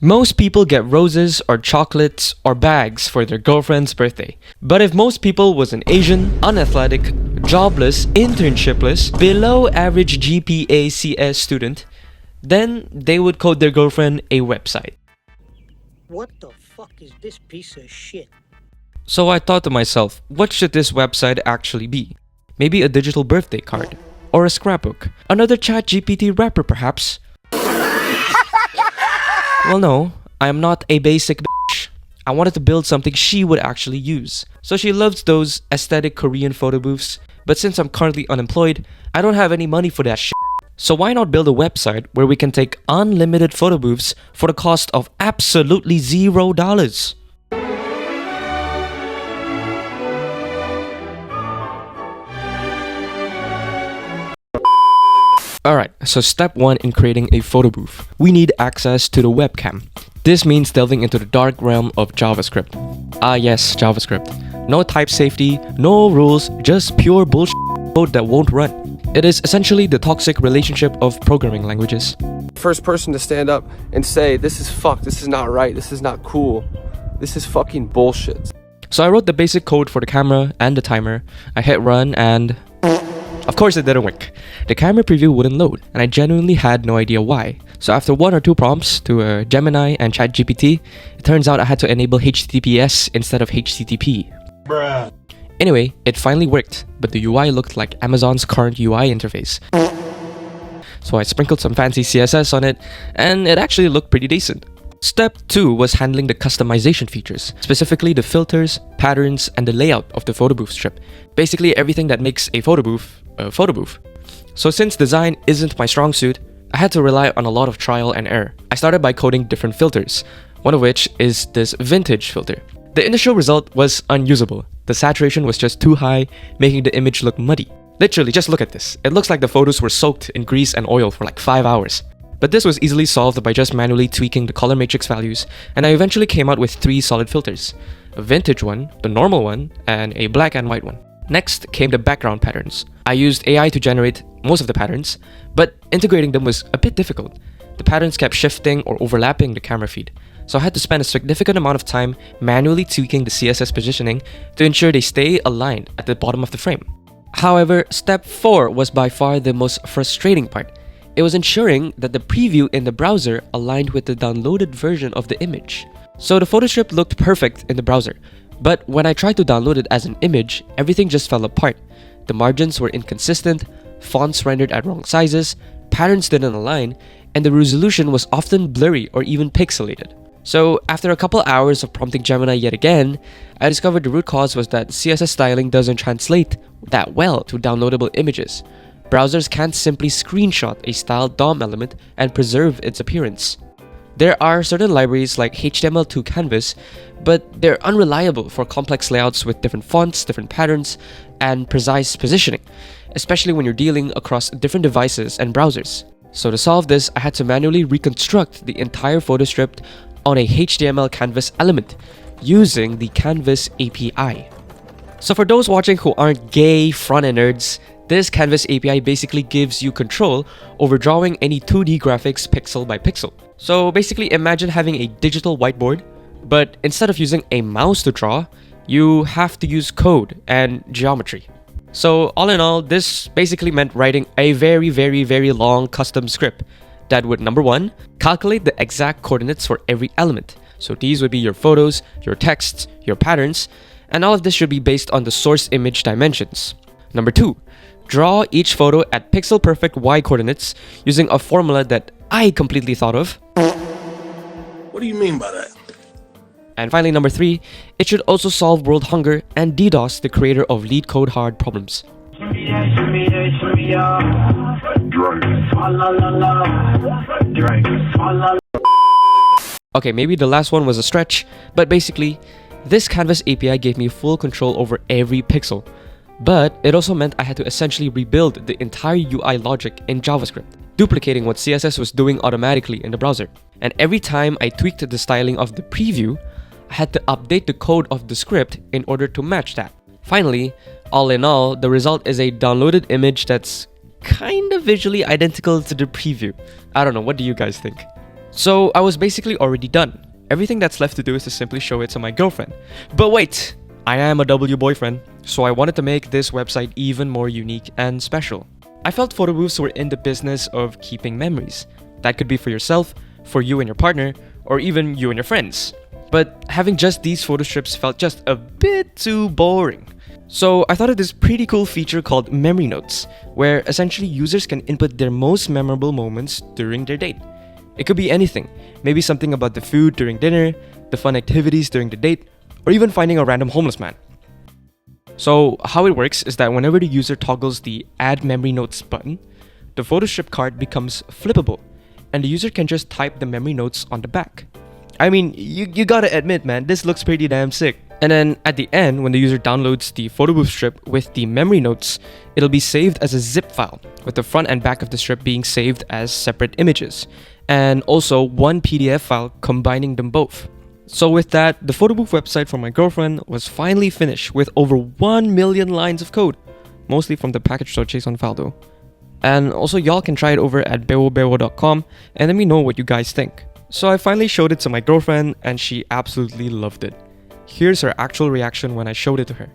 Most people get roses or chocolates or bags for their girlfriend's birthday. But if most people was an Asian, unathletic, jobless, internshipless, below average GPA CS student, then they would code their girlfriend a website. What the fuck is this piece of shit? So I thought to myself, what should this website actually be? Maybe a digital birthday card, or a scrapbook, another ChatGPT wrapper perhaps? Well no, I am not a basic bitch. I wanted to build something she would actually use. So she loves those aesthetic Korean photo booths, but since I'm currently unemployed, I don't have any money for that shit. So why not build a website where we can take unlimited photo booths for the cost of absolutely $0? Alright, so step 1 in creating a photo booth. We need access to the webcam. This means delving into the dark realm of JavaScript. Ah yes, JavaScript. No type safety, no rules, just pure bullshit code that won't run. It is essentially the toxic relationship of programming languages. First person to stand up and say, this is fucked, this is not right, this is not cool, this is fucking bullshit. So I wrote the basic code for the camera and the timer. I hit run and... of course it didn't work. The camera preview wouldn't load, and I genuinely had no idea why. So after 1 or 2 prompts to Gemini and ChatGPT, it turns out I had to enable HTTPS instead of HTTP. Bruh. Anyway, it finally worked, but the UI looked like Amazon's current UI interface. So I sprinkled some fancy CSS on it, and it actually looked pretty decent. Step 2 was handling the customization features, specifically the filters, patterns, and the layout of the photo booth strip. Basically everything that makes a photo booth a photo booth. So since design isn't my strong suit, I had to rely on a lot of trial and error. I started by coding different filters, one of which is this vintage filter. The initial result was unusable. The saturation was just too high, making the image look muddy. Literally, just look at this. It looks like the photos were soaked in grease and oil for like 5 hours. But this was easily solved by just manually tweaking the color matrix values, and I eventually came out with 3 solid filters. A vintage one, the normal one, and a black and white one. Next came the background patterns. I used AI to generate most of the patterns, but integrating them was a bit difficult. The patterns kept shifting or overlapping the camera feed, so I had to spend a significant amount of time manually tweaking the CSS positioning to ensure they stay aligned at the bottom of the frame. However, step 4 was by far the most frustrating part. It was ensuring that the preview in the browser aligned with the downloaded version of the image. So the photo strip looked perfect in the browser, but when I tried to download it as an image, everything just fell apart. The margins were inconsistent, fonts rendered at wrong sizes, patterns didn't align, and the resolution was often blurry or even pixelated. So after a couple hours of prompting Gemini yet again, I discovered the root cause was that CSS styling doesn't translate that well to downloadable images. Browsers can't simply screenshot a styled DOM element and preserve its appearance. There are certain libraries like HTML2 Canvas, but they're unreliable for complex layouts with different fonts, different patterns, and precise positioning, especially when you're dealing across different devices and browsers. So to solve this, I had to manually reconstruct the entire photo strip on a HTML Canvas element using the Canvas API. So for those watching who aren't gay front-end nerds, this Canvas API basically gives you control over drawing any 2D graphics pixel by pixel. So basically imagine having a digital whiteboard, but instead of using a mouse to draw, you have to use code and geometry. So all in all, this basically meant writing a very long custom script that would, number 1, calculate the exact coordinates for every element. So these would be your photos, your texts, your patterns, and all of this should be based on the source image dimensions. Number 2, draw each photo at pixel perfect Y coordinates using a formula that I completely thought of. What do you mean by that? And finally, number 3, it should also solve world hunger and DDoS the creator of Lead Code Hard problems. Okay, maybe the last one was a stretch, but basically, this Canvas API gave me full control over every pixel. But it also meant I had to essentially rebuild the entire UI logic in JavaScript, duplicating what CSS was doing automatically in the browser. And every time I tweaked the styling of the preview, I had to update the code of the script in order to match that. Finally, all in all, the result is a downloaded image that's kind of visually identical to the preview. I don't know, what do you guys think? So I was basically already done. Everything that's left to do is to simply show it to my girlfriend. But wait, I am a W boyfriend, so I wanted to make this website even more unique and special. I felt photo booths were in the business of keeping memories. That could be for yourself, for you and your partner, or even you and your friends. But having just these photo strips felt just a bit too boring. So I thought of this pretty cool feature called memory notes, where essentially users can input their most memorable moments during their date. It could be anything, maybe something about the food during dinner, the fun activities during the date, or even finding a random homeless man. So how it works is that whenever the user toggles the Add Memory Notes button, the photo strip card becomes flippable, and the user can just type the memory notes on the back. I mean, you gotta admit, man, this looks pretty damn sick. And then at the end, when the user downloads the photo booth strip with the memory notes, it'll be saved as a zip file, with the front and back of the strip being saved as separate images, and also one PDF file combining them both. So with that, the photo booth website for my girlfriend was finally finished with over 1 million lines of code, mostly from the package.json file though. And also y'all can try it over at bewobewo.com and let me know what you guys think. So I finally showed it to my girlfriend and she absolutely loved it. Here's her actual reaction when I showed it to her.